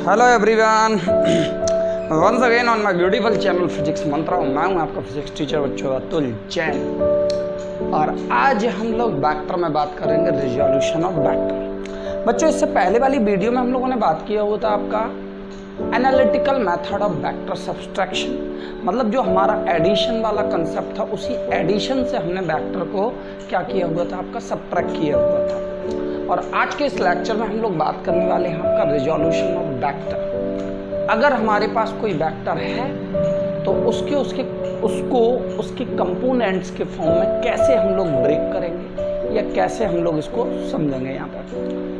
Hello everyone, once again on my beautiful channel Physics Mantra. मैं हूं आपका फिजिक्स टीचर बच्चों अतुल जैन, और आज हम लोग वेक्टर में बात करेंगे, रिजोल्यूशन ऑफ वेक्टर। बच्चों, इससे पहले वाली वीडियो में हम लोगों ने बात किया हुआ था आपका analytical method of vector subtraction, मतलब जो हमारा एडिशन वाला कंसेप्ट था, उसी एडिशन से हमने वेक्टर को क्या किया हुआ था, आपका सब्ट्रैक्ट किया हुआ था। और आज के इस लेक्चर में हम लोग बात करने वाले हैं आपका रिजोल्यूशन ऑफ वेक्टर। अगर हमारे पास कोई वेक्टर है तो उसके कंपोनेंट्स के फॉर्म में कैसे हम लोग ब्रेक करेंगे या कैसे हम लोग इसको समझेंगे यहाँ पर।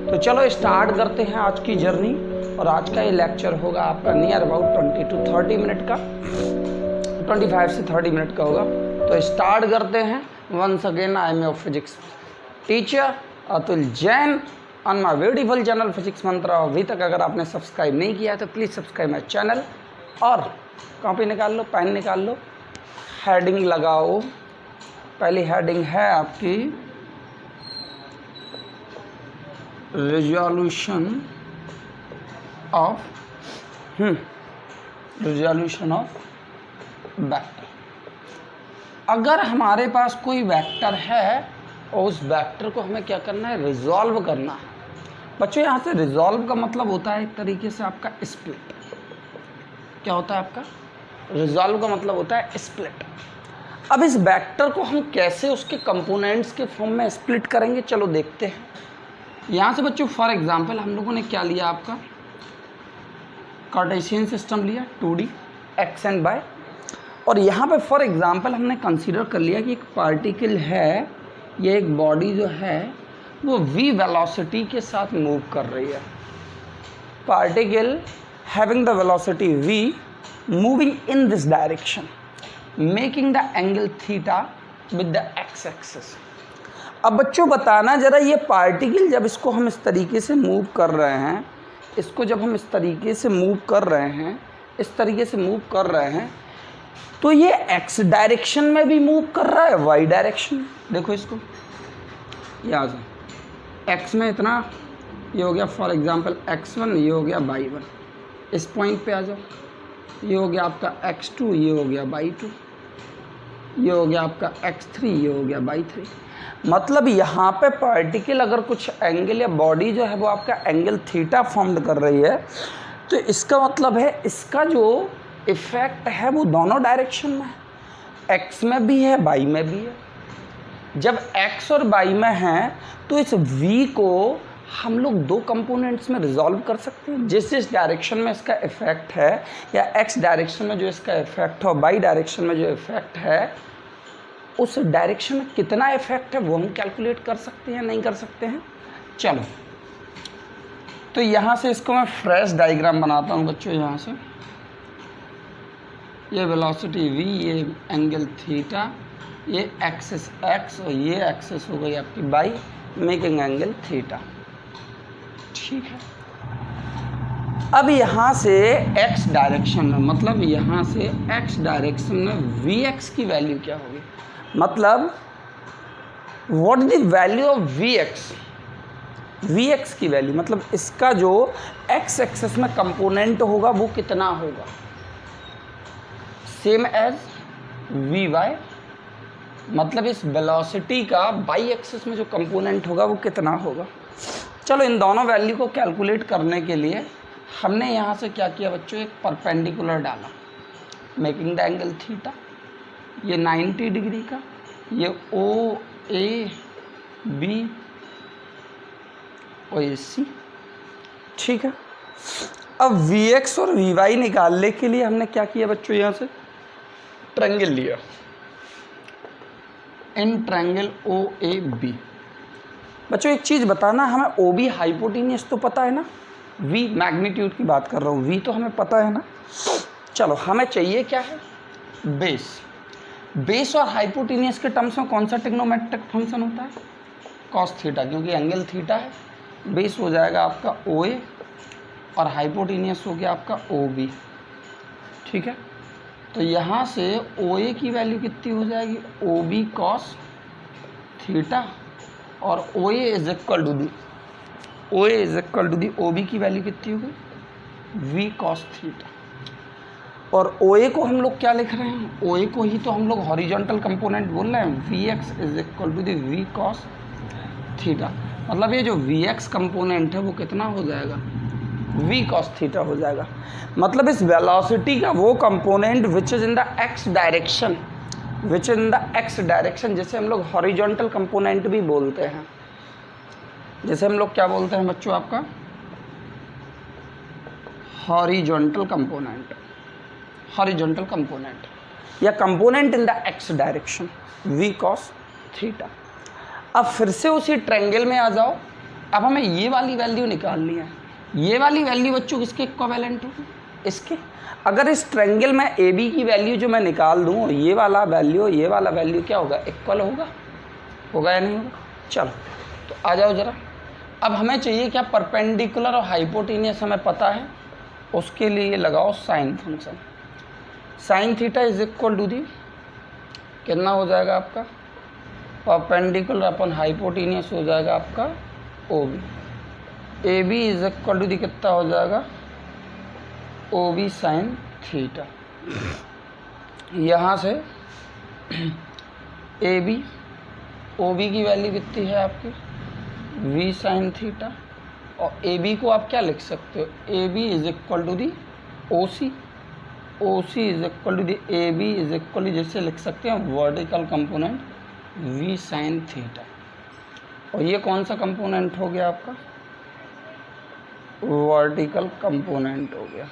तो चलो स्टार्ट करते हैं आज की जर्नी। और आज का ये लेक्चर होगा आपका नियर अबाउट 20 to 30 मिनट का, 25 से 30 मिनट का होगा। तो स्टार्ट करते हैं। Once again I am your physics teacher Atul Jain on my beautiful channel Physics Mantra. अभी तक अगर आपने सब्सक्राइब नहीं किया है तो प्लीज़ सब्सक्राइब माई चैनल, और कॉपी निकाल लो, पेन निकाल लो, हेडिंग लगाओ। पहली हेडिंग है आपकी रिजोल्यूशन ऑफ वेक्टर। अगर हमारे पास कोई वेक्टर है और उस वेक्टर को हमें क्या करना है, रिजॉल्व करना है। बच्चों, यहाँ से रिजॉल्व का मतलब होता है एक तरीके से आपका स्प्लिट। क्या होता है आपका? रिजॉल्व का मतलब होता है स्प्लिट। अब इस वेक्टर को हम कैसे उसके कंपोनेंट्स के फॉर्म में स्प्लिट करेंगे, चलो देखते हैं। यहाँ से बच्चों फॉर एग्जांपल हम लोगों ने क्या लिया, आपका कार्टेशियन सिस्टम लिया 2D एक्स एंड वाई, और यहाँ पे फॉर एग्जांपल हमने कंसीडर कर लिया कि एक पार्टिकल है, ये एक बॉडी जो है वो v वेलोसिटी के साथ मूव कर रही है। Particle having the velocity v moving in this direction making the angle theta with the x axis. अब बच्चों बताना जरा, ये पार्टिकल जब इसको हम इस तरीके से मूव कर रहे हैं, इसको जब हम इस तरीके से मूव कर रहे हैं, इस तरीके से मूव कर रहे हैं, तो ये x डायरेक्शन में भी मूव कर रहा है, y डायरेक्शन में। देखो इसको, ये आ जाए x में इतना, ये हो गया फॉर एग्जांपल x1, ये हो गया y1। इस पॉइंट पे आ जाओ, ये हो गया आपका x2, ये हो गया y2, ये हो गया आपका x3, ये हो गया y3। मतलब यहाँ पे पार्टिकल अगर कुछ एंगल या बॉडी जो है वो आपका एंगल थीटा फॉर्म कर रही है, तो इसका मतलब है इसका जो इफेक्ट है वो दोनों डायरेक्शन में है, x में भी है, y में भी है। जब x और y में है तो इस v को हम लोग दो कंपोनेंट्स में रिजॉल्व कर सकते हैं। जिस डायरेक्शन में इसका इफेक्ट है, या x डायरेक्शन में जो इसका इफेक्ट हो, y डायरेक्शन में जो इफेक्ट है, उस डायरेक्शन में कितना इफेक्ट है वो हम कैलकुलेट कर सकते हैं, नहीं कर सकते हैं। चलो, तो यहाँ से इसको मैं फ्रेश डायग्राम बनाता हूँ बच्चों। यहाँ से ये वेलोसिटी v, ये एंगल थीटा, ये एक्सिस x और ये एक्सिस हो गई आपकी y, मेकिंग एंगल थीटा। ठीक है। अब यहाँ से x डायरेक्शन में, मतलब यहाँ से x डायरेक्शन में vx की वैल्यू क्या होगी, मतलब what is the value of vx, vx की वैल्यू, मतलब इसका जो x एक्सिस में कंपोनेंट होगा वो कितना होगा, सेम एज vy, मतलब इस वेलोसिटी का y एक्सिस में जो कंपोनेंट होगा वो कितना होगा। चलो, इन दोनों वैल्यू को कैलकुलेट करने के लिए हमने यहाँ से क्या किया बच्चों, एक परपेंडिकुलर डाला, मेकिंग द एंगल थीटा, ये 90 डिग्री का, ये ओ ए बी और ये सी। ठीक है। अब vx और vy निकालने के लिए हमने क्या किया बच्चों, यहाँ से ट्रायंगल लिया, in triangle O A B. बच्चों एक चीज़ बताना, हमें ओ बी हाइपोटेन्यूस तो पता है ना, v मैग्नीट्यूड की बात कर रहा हूँ, v तो हमें पता है ना। चलो, हमें चाहिए क्या है, बेस। बेस और हाइपोटेन्यूस के टर्म्स में कौन सा ट्रिग्नोमेट्रिक फंक्शन होता है, कॉस थीटा, क्योंकि एंगल थीटा है। बेस हो जाएगा आपका ओ ए और हाइपोटेन्यूस हो गया आपका ओ बी। ठीक है। तो यहाँ से ओ ए की वैल्यू कितनी हो जाएगी, ओ बी कॉस थीटा, और O A is equal to the O B की वैल्यू कितनी होगी, वी कॉस थीटा। और ओ ए को हम लोग क्या लिख रहे हैं, ओ ए को ही तो हम लोग हॉरिजॉन्टल कंपोनेंट बोल रहे हैं, V X is equal to the V cos theta. मतलब ये जो वी एक्स कंपोनेंट है वो कितना हो जाएगा, वी कॉस थीटा हो जाएगा। मतलब इस वेलोसिटी का वो component which is in the X direction, which is in the X direction, जैसे हम लोग हॉरिजॉन्टल कंपोनेंट भी बोलते हैं, जैसे हम लोग क्या बोलते हैं बच्चों आपका, हॉरिजॉन्टल कंपोनेंट, हॉरिजॉन्टल कंपोनेंट या component in the X direction, V cos theta. अब फिर से उसी ट्रायंगल में आ जाओ। अब हमें ये वाली वैल्यू निकालनी है। ये वाली वैल्यू बच्चों किसके इक्विवेलेंट होगी, इसके। अगर इस ट्रायंगल में ए बी की वैल्यू जो मैं निकाल दूँ, ये वाला वैल्यू क्या होगा, इक्वल होगा, होगा या नहीं होगा। चलो तो आ जाओ ज़रा। अब हमें चाहिए क्या, परपेंडिकुलर और हाइपोटेनियस हमें पता है, उसके लिए लगाओ sine function. Sine theta is equal to the कितना हो जाएगा आपका, परपेंडिकुलर अपन हाइपोटेनियस हो जाएगा आपका O B. A B is equal to the कितना हो जाएगा, ओ बी साइन थीटा। यहाँ से ए बी, ओ बी की वैल्यू कितनी है आपकी, वी साइन थीटा। और ए बी को आप क्या लिख सकते हो, A B is equal to the O C, O C is equal to the A B is equal to, जैसे लिख सकते हैं vertical component V sine theta. और ये कौन सा कंपोनेंट हो गया आपका, वर्टिकल कंपोनेंट हो गया।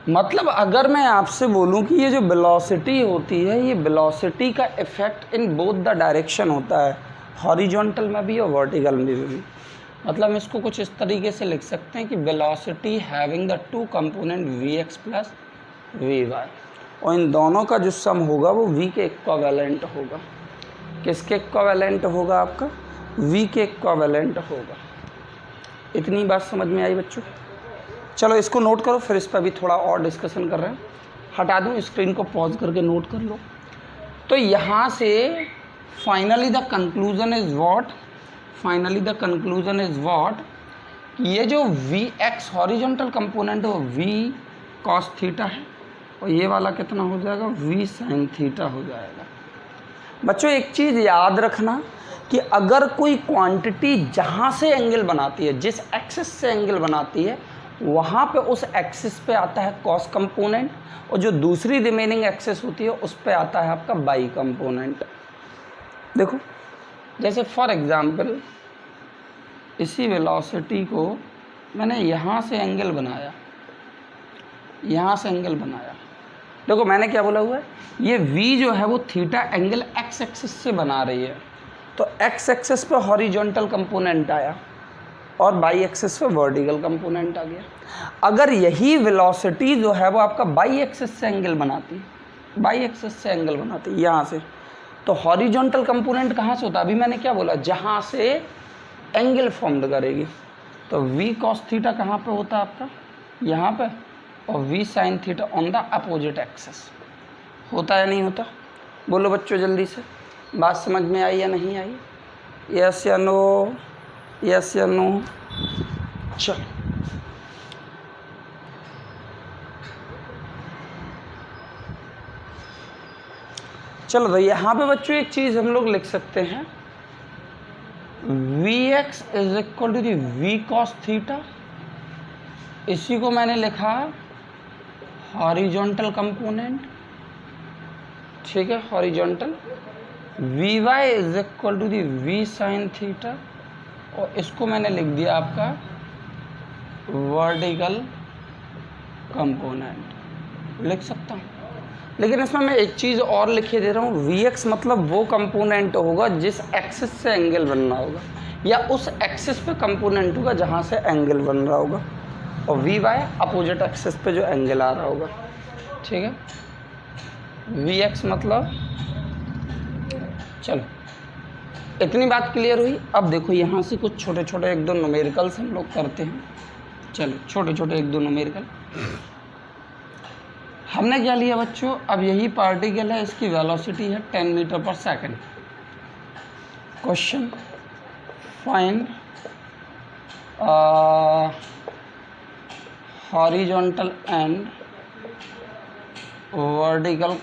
मतलब अगर मैं आपसे बोलूं कि ये जो वेलोसिटी होती है, ये वेलोसिटी का effect in both the direction होता है, हॉरिजॉन्टल में भी और वर्टिकल में भी। मतलब हम इसको कुछ इस तरीके से लिख सकते हैं कि velocity having the two component V X plus V Y, और इन दोनों का जो सम होगा वो v के इक्विवेलेंट होगा। किसके इक्विवेलेंट होगा आपका, v के इक्विवेलेंट होगा। इतनी बात समझ में आई बच्चों। चलो इसको नोट करो, फिर इस पर भी थोड़ा और डिस्कशन कर रहे हैं। हटा दूँ स्क्रीन को, पॉज करके नोट कर लो। तो यहाँ से finally the conclusion is what, finally the conclusion is what, ये जो वी एक्स हॉरिजॉन्टल कंपोनेंट है वो वी कॉस थीटा है, और ये वाला कितना हो जाएगा, वी साइन थीटा हो जाएगा। बच्चों एक चीज़ याद रखना कि अगर कोई क्वांटिटी जहाँ से एंगल बनाती है, जिस एक्सिस से एंगल बनाती है, वहाँ पे उस एक्सिस पे आता है कॉस कंपोनेंट, और जो दूसरी रिमेनिंग एक्सिस होती है उस पे आता है आपका बाई कंपोनेंट। देखो जैसे फॉर एग्जांपल इसी वेलोसिटी को मैंने यहाँ से एंगल बनाया, यहाँ से एंगल बनाया। देखो मैंने क्या बोला हुआ है, ये v जो है वो थीटा एंगल x एक्सिस से बना रही है, तो x एक्सिस पे हॉरिजॉन्टल कंपोनेंट आया और बाई एक्सिस पे वर्टिकल कंपोनेंट आ गया। अगर यही वेलोसिटी जो है वो आपका बाई एक्सिस से एंगल बनाती, बाई एक्सिस से एंगल बनाती यहाँ से, तो हॉरिजॉन्टल कंपोनेंट कहाँ से होता, अभी मैंने क्या बोला, जहाँ से एंगल फॉर्म्ड करेगी। तो v cos थीटा कहाँ पे होता है आपका, यहाँ पे, और v sin theta on the opposite axis. होता है नहीं होता, बोलो बच्चों जल्दी से, बात समझ में आई या नहीं आई, यस या नो, यस या नो। चलो चलो तो यहाँ पे बच्चों एक चीज़ हम लोग लिख सकते हैं, V X is equal to the V cos theta, इसी को मैंने लिखा हॉरिजॉन्टल कंपोनेंट, ठीक है, horizontal. V Y is equal to the V sine theta, और इसको मैंने लिख दिया आपका वर्टिकल कंपोनेंट, लिख सकता हूँ। लेकिन इसमें मैं एक चीज़ और लिखे दे रहा हूँ, वी एक्स मतलब वो कंपोनेंट होगा जिस एक्सिस से एंगल बन रहा होगा, या उस एक्सिस पे कंपोनेंट होगा जहाँ से एंगल बन रहा होगा, और वी वाई अपोजिट एक्सिस पे जो एंगल आ रहा होगा, ठीक है। वी एक्स मतलब, चलो इतनी बात क्लियर हुई। अब देखो यहाँ से कुछ छोटे छोटे एक दो न्यूमेरिकल्स हम लोग करते हैं। चलो छोटे छोटे एक दो न्यूमेरिकल हमने क्या लिया बच्चों, अब यही पार्टिकल है, इसकी वेलोसिटी है 10 मीटर पर second. Question find horizontal and vertical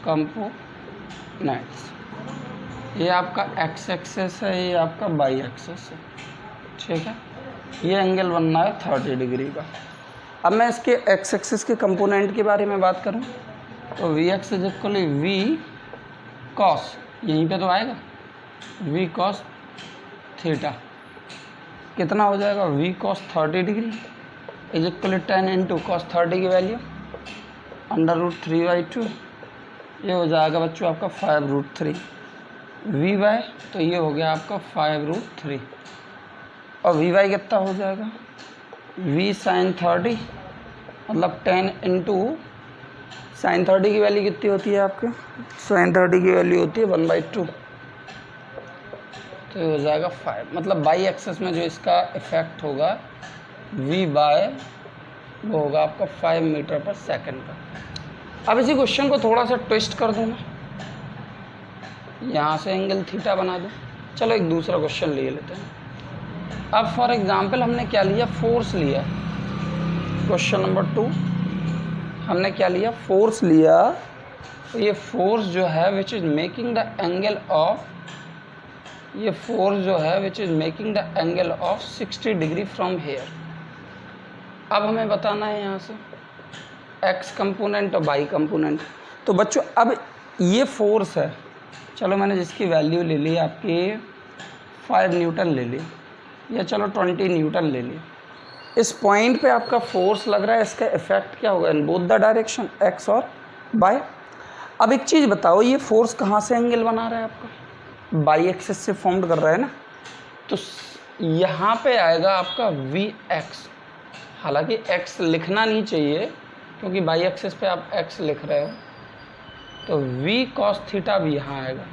components ये आपका एक्स एक्सेस है, ये आपका वाई एक्सेस है, ठीक है। ये एंगल बनना है 30 डिग्री का। अब मैं इसके एक्स एक्सिस के कंपोनेंट के बारे में बात करूं तो V X is equal V cos, यहीं पे तो आएगा वी कॉस थीटा, कितना हो जाएगा V cos 30 degree is equal 10 into cos 30 की वैल्यू √3/2, ये हो जाएगा बच्चों आपका 5√3 वी वाई, तो ये हो गया आपका 5√3 और वी वाई कितना हो जाएगा वी साइन 30, मतलब 10 इंटू साइन 30 की वैल्यू कितनी होती है आपके, साइन 30 की वैल्यू होती है 1/2, तो ये हो जाएगा 5, मतलब बाई एक्सेस में जो इसका इफेक्ट होगा वी बाय वो होगा आपका 5 मीटर पर सेकंड का। अब इसी क्वेश्चन को थोड़ा सा ट्विस्ट कर दूँ मैं, यहाँ से एंगल थीटा बना दूँ। चलो एक दूसरा क्वेश्चन ले लेते हैं। अब फॉर एग्जांपल हमने क्या लिया, फोर्स लिया। क्वेश्चन नंबर 2 हमने क्या लिया, फोर्स लिया। तो ये फोर्स जो है which is making the angle of, ये फोर्स जो है which is making the angle of 60 degree from here. अब हमें बताना है यहाँ से एक्स कंपोनेंट और वाई कंपोनेंट। तो बच्चों अब ये फोर्स है, चलो मैंने जिसकी वैल्यू ले ली आपकी 5 न्यूटन ले ली, या चलो 20 न्यूटन ले ली। इस पॉइंट पे आपका फोर्स लग रहा है, इसका इफेक्ट क्या होगा in both the direction x और वाई। अब एक चीज़ बताओ, ये फोर्स कहाँ से एंगल बना रहा है आपका, वाई एक्सिस से फॉर्म कर रहा है ना, तो यहाँ पे आएगा आपका वी एक्स। हालांकि एक्स लिखना नहीं चाहिए क्योंकि वाई एक्सिस पे आप एक्स लिख रहे हो, तो वी कॉस थीटा भी यहाँ आएगा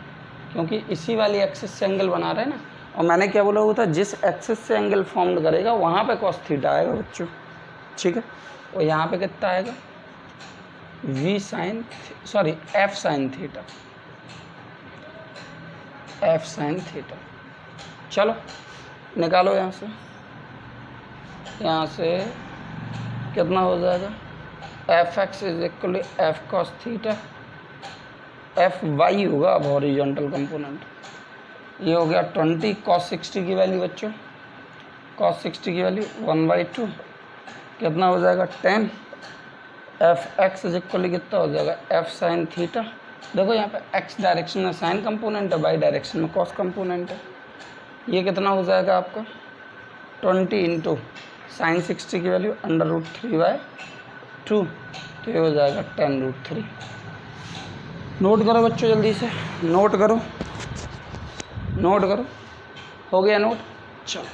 क्योंकि इसी वाली एक्सिस से एंगल बना रहे हैं ना। और मैंने क्या बोला हुआ था, जिस एक्सिस से एंगल फॉर्म करेगा वहाँ पे कॉस थीटा आएगा बच्चों, ठीक है। और यहाँ पे कितना आएगा V sine, sorry F sine theta, F sine theta. चलो निकालो यहाँ से कितना हो जाएगा, F X is equal to F cos theta, F Y होगा अब हॉरिजॉन्टल कंपोनेंट, ये हो गया 20 कॉस 60 की वैल्यू बच्चों, कॉस 60 की वैल्यू 1/2 कितना हो जाएगा 10, F X is equal to कितना हो जाएगा एफ साइन थीटा। देखो यहाँ पे एक्स डायरेक्शन में साइन कंपोनेंट है, वाई डायरेक्शन में कॉस कंपोनेंट है, ये कितना हो जाएगा आपका 20 इंटू साइन 60 की वैल्यू √3/2, तो ये हो जाएगा 10√3। नोट करो बच्चों, जल्दी से नोट करो, हो गया नोट। चलो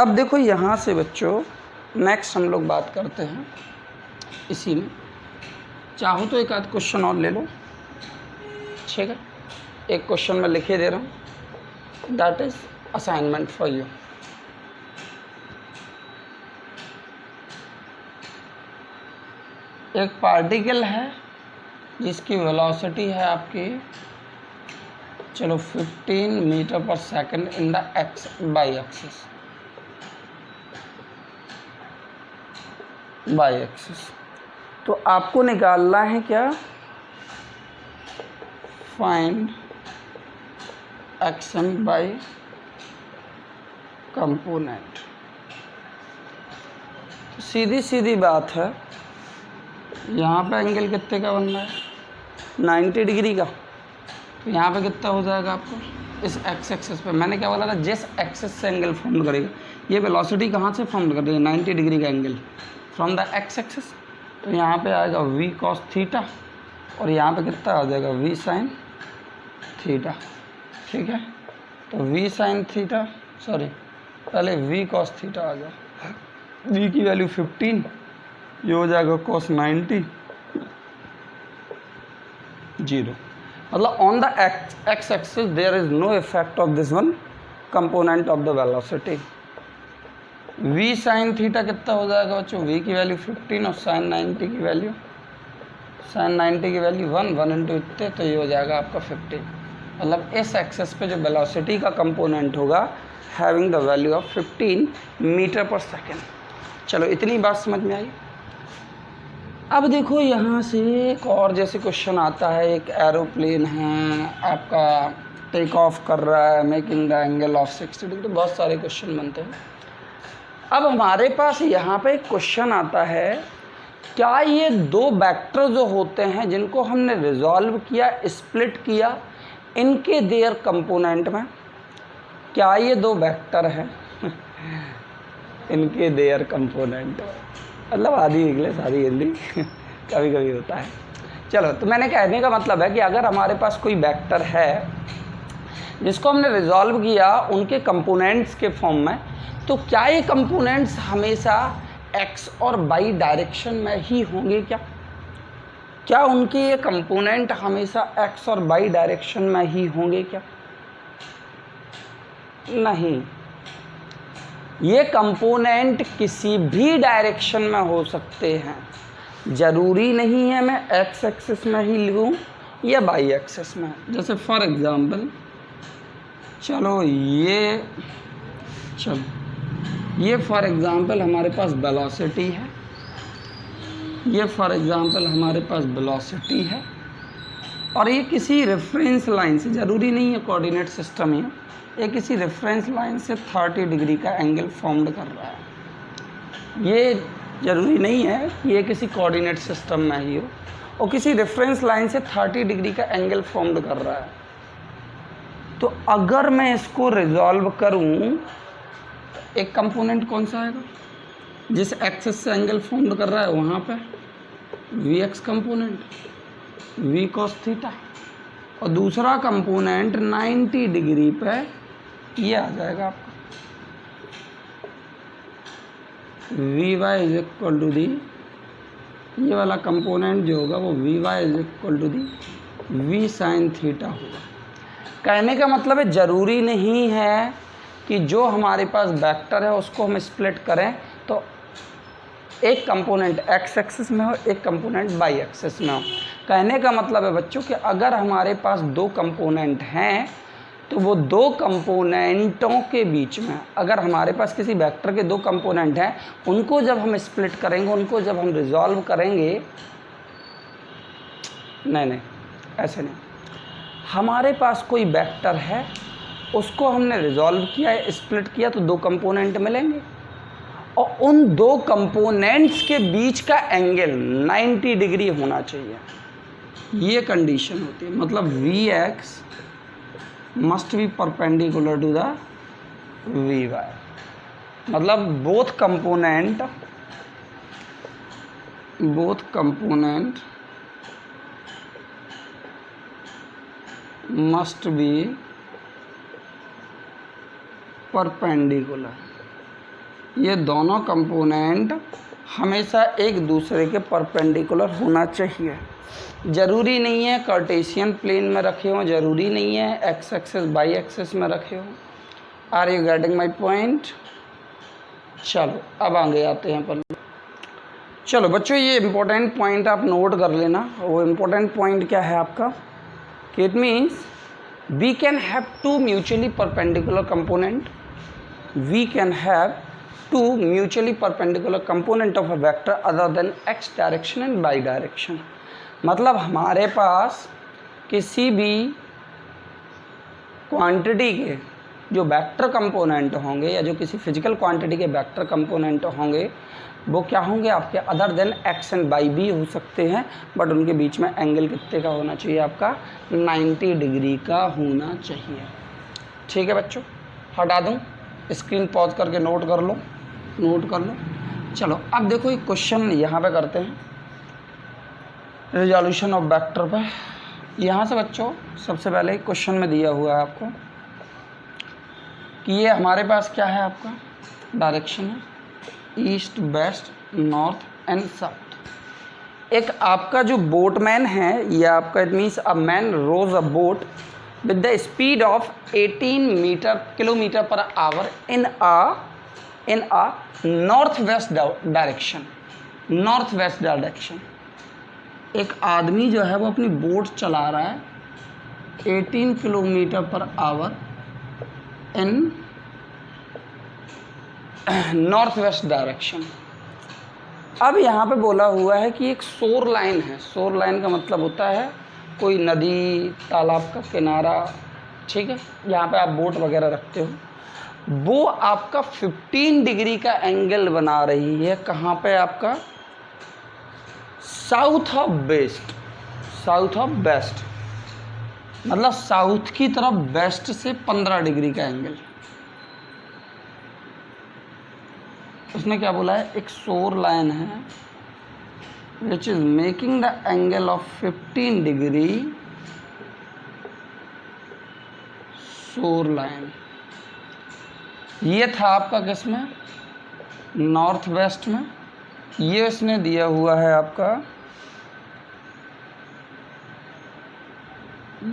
अब देखो यहाँ से बच्चों नेक्स्ट हम लोग बात करते हैं इसी में। चाहो तो एक आध क्वेश्चन और ले लो, ठीक है। एक क्वेश्चन मैं लिखे दे रहा हूँ, that is assignment for you. एक पार्टिकल है जिसकी वेलोसिटी है आपकी, चलो 15 मीटर पर second in the x by axis. तो आपको निकालना है क्या, फाइंड एक्शन बाई कंपोनेंट। तो सीधी सीधी बात है, यहाँ पे एंगल कितने का बनना है 90 डिग्री का, तो यहाँ पे कितना हो जाएगा आपको इस एक्स एक्सिस पे। मैंने क्या बोला था, जिस एक्सिस से एंगल फॉर्म करेगा, ये वेलोसिटी कहाँ से फॉर्म कर देगी 90 डिग्री का angle from the X axis, तो यहाँ पे आएगा वी कॉस थीटा और यहाँ पे कितना आ जाएगा वी साइन थीटा, ठीक है। तो वी साइन थीटा, सॉरी पहले वी कॉस थीटा आ गया, वी की वैल्यू 15, ये हो जाएगा कॉस 90 0, मतलब on the X axis there is no effect of this one component of the velocity. V sine theta कितना हो जाएगा बच्चों, वी की वैल्यू 15 और साइन 90 की वैल्यू 1 इंटू इतने, तो ये हो जाएगा आपका 15। मतलब इस एक्सिस पे जो वेलोसिटी का कंपोनेंट होगा having the value of 15 metre per second. चलो इतनी बात समझ में आई। अब देखो यहाँ से एक और जैसे क्वेश्चन आता है, एक एरोप्लेन है आपका टेक ऑफ कर रहा है, making the angle of 60 degree, बहुत सारे क्वेश्चन बनते हैं। अब हमारे पास यहाँ पे एक क्वेश्चन आता है, क्या ये दो वेक्टर जो होते हैं जिनको हमने रिजॉल्व किया, स्प्लिट किया, इनके देयर कंपोनेंट में, क्या ये दो वेक्टर हैं इनके देयर कंपोनेंट, मतलब आधी इंग्लिश आधी हिंदी कभी कभी होता है। चलो, तो मैंने कहने का मतलब है कि अगर हमारे पास कोई वेक्टर है जिसको हमने रिजॉल्व किया उनके कंपोनेंट्स के फॉर्म में, तो क्या ये कंपोनेंट्स हमेशा एक्स और वाई डायरेक्शन में ही होंगे? क्या उनके ये कंपोनेंट हमेशा एक्स और वाई डायरेक्शन में ही होंगे क्या? नहीं, ये कंपोनेंट किसी भी डायरेक्शन में हो सकते हैं। ज़रूरी नहीं है मैं एक्स एक्सिस में ही लूँ या वाई एक्सिस में। जैसे फॉर एग्ज़ाम्पल ये फॉर एग्ज़ाम्पल हमारे पास वेलोसिटी है, ये फॉर एग्ज़ाम्पल हमारे पास वेलोसिटी है, और ये किसी रेफरेंस लाइन से, ज़रूरी नहीं है कोऑर्डिनेट सिस्टम ही, ये किसी रेफरेंस लाइन से 30 डिग्री का एंगल फॉर्म्ड कर रहा है। ये ज़रूरी नहीं है कि ये किसी कोऑर्डिनेट सिस्टम में ही हो, और किसी रेफरेंस लाइन से 30 डिग्री का एंगल फॉर्म्ड कर रहा है। तो अगर मैं इसको रिजॉल्व करूं, एक कंपोनेंट कौन सा आएगा? जिस एक्सिस से एंगल फॉर्म्ड कर रहा है वहाँ पे V X component, V cos theta, और दूसरा कंपोनेंट 90 डिग्री पे ये आ जाएगा आपका V Y is equal to the, ये वाला कंपोनेंट जो होगा वो V Y is equal to the V sine theta होगा। कहने का मतलब है ज़रूरी नहीं है कि जो हमारे पास वेक्टर है उसको हम स्प्लिट करें तो एक कंपोनेंट एक्स एक्सिस में हो, एक कंपोनेंट वाई एक्सिस में हो। कहने का मतलब है बच्चों कि अगर हमारे पास दो कंपोनेंट हैं तो वो दो कंपोनेंटों के बीच में, अगर हमारे पास किसी वेक्टर के दो कंपोनेंट हैं, उनको जब हम स्प्लिट करेंगे, उनको जब हम रिजॉल्व करेंगे, नहीं ऐसे नहीं, हमारे पास कोई वेक्टर है उसको हमने रिजॉल्व किया है, स्प्लिट किया, तो दो कंपोनेंट मिलेंगे और उन दो कंपोनेंट्स के बीच का एंगल 90 डिग्री होना चाहिए। ये कंडीशन होती है। मतलब v x must be perpendicular to the v y. मतलब both component must be perpendicular. ये दोनों कंपोनेंट हमेशा एक दूसरे के परपेंडिकुलर होना चाहिए। ज़रूरी नहीं है कार्टेशियन प्लेन में रखे हों, ज़रूरी नहीं है एक्स एक्सिस वाई एक्सिस में रखे हों। Are you getting my point? चलो अब आगे आते हैं पर। चलो बच्चों, ये इम्पोर्टेंट पॉइंट आप नोट कर लेना। वो इम्पोर्टेंट पॉइंट क्या है आपका कि it means we can have two mutually perpendicular component, we can have two mutually perpendicular component of a vector other than x direction and y direction। मतलब हमारे पास किसी भी क्वांटिटी के जो वेक्टर कंपोनेंट होंगे या जो किसी फिजिकल क्वांटिटी के वेक्टर कंपोनेंट होंगे वो क्या होंगे आपके, other than X and Y भी हो सकते हैं, बट उनके बीच में एंगल कितने का होना चाहिए आपका, 90 डिग्री का होना चाहिए। ठीक है बच्चों, हटा दूँ, स्क्रीन पॉज करके नोट कर लो। चलो अब देखो एक क्वेश्चन यहाँ पे करते हैं, रिजोल्यूशन ऑफ वेक्टर पे। यहाँ से बच्चों सबसे पहले क्वेश्चन में दिया हुआ है आपको कि ये हमारे पास क्या है, आपका डायरेक्शन है east west north and south. एक आपका जो बोटमैन है, ये आपका it means a man rows a boat with the speed of 18 kilometre per hour in a northwest direction। एक आदमी जो है वो अपनी बोट चला रहा है 18 kilometre per our in north west direction. अब यहाँ पे बोला हुआ है कि एक शोर लाइन है। शोर लाइन का मतलब होता है कोई नदी तालाब का किनारा, ठीक है, जहाँ पे आप बोट वगैरह रखते हो, वो आपका 15 डिग्री का एंगल बना रही है। कहाँ पे आपका? South of west, south of west, मतलब साउथ की तरफ वेस्ट से 15 डिग्री का एंगल। उसने क्या बोला है? एक शोर लाइन है which is making the angle of 15 degree, shore line. ये था आपका किस में? नॉर्थ वेस्ट में। ये उसने दिया हुआ है आपका,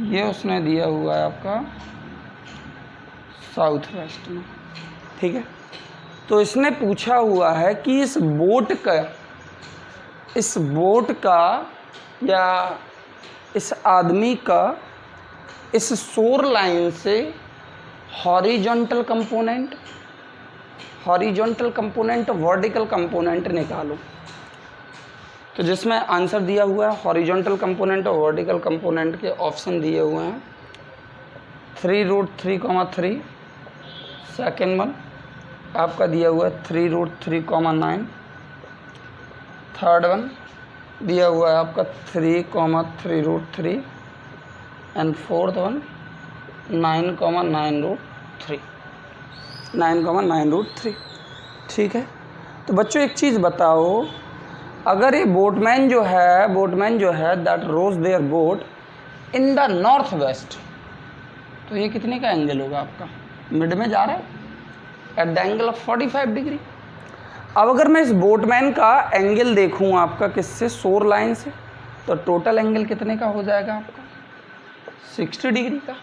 ये उसने दिया हुआ है आपका साउथ वेस्ट में, ठीक है। तो इसने पूछा हुआ है कि इस बोट का या इस आदमी का इस शोर लाइन से हॉरिजॉन्टल कंपोनेंट, वर्टिकल कंपोनेंट निकालो। तो जिसमें आंसर दिया हुआ है हॉरिजॉन्टल कंपोनेंट और वर्टिकल कंपोनेंट के ऑप्शन दिए हुए हैं 3√3,3, सेकेंड वन आपका दिया हुआ है 3√3,9, थर्ड वन दिया हुआ है आपका 3,3√3 एंड फोर्थ वन 9,9√3, ठीक है। तो बच्चों एक चीज़ बताओ, अगर ये बोटमैन जो है that rows their boat in the north west, तो ये कितने का एंगल होगा आपका? मिड में जा रहा है at the angle of 45 degree. अब अगर मैं इस बोटमैन का एंगल देखूं आपका किससे? शोर लाइन से, तो टोटल एंगल कितने का हो जाएगा आपका? 60 डिग्री का।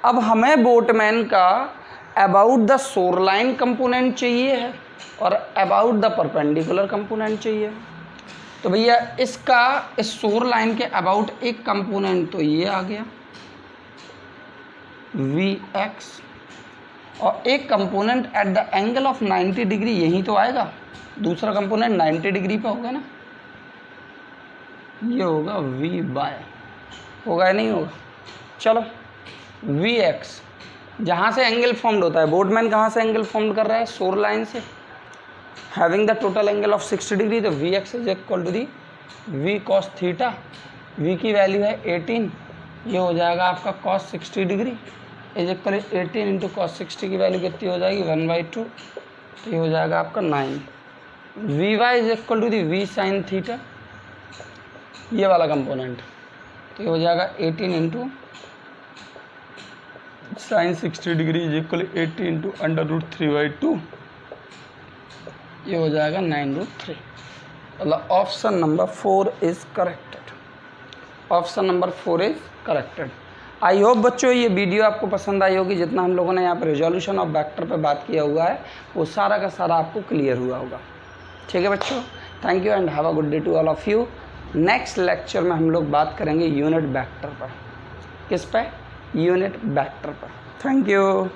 अब हमें बोटमैन का about the shore line component चाहिए है और अबाउट द परपेंडिकुलर कंपोनेंट चाहिए। तो भैया इसका इस शोर लाइन के अबाउट एक कंपोनेंट तो ये आ गया Vx, और एक component at the angle of 90 degree यही तो आएगा। दूसरा कंपोनेंट 90 डिग्री पे होगा ना, ये होगा V/, होगा या नहीं होगा? चलो Vx, जहाँ से एंगल फॉर्म्ड होता है, बोटमैन कहाँ से एंगल फॉर्म्ड कर रहा है? शोर लाइन से, having the total angle of 60 degree. तो Vx is equal to the V cos theta. V की वैल्यू है 18, ये हो जाएगा आपका cos 60 degree is equal 18 into cos 60 की वैल्यू कितनी हो जाएगी? 1/2, तो ये हो जाएगा आपका 9। Vy is equal to the V sin theta, ये वाला कंपोनेंट, तो ये हो जाएगा 18 into sin 60 degree is equal 80 into √3/2, ये हो जाएगा 9√3। मतलब option number 4 is corrected. Option number 4 is corrected. I hope बच्चों ये वीडियो आपको पसंद आई होगी। जितना हम लोगों ने यहाँ पर रिजोल्यूशन ऑफ वेक्टर पे बात किया हुआ है वो सारा का सारा आपको क्लियर हुआ होगा, ठीक है बच्चों। Thank you and have a good day to all of you. Next lecture में हम लोग बात करेंगे यूनिट वेक्टर पर। किस पे? यूनिट वेक्टर पर। Thank you.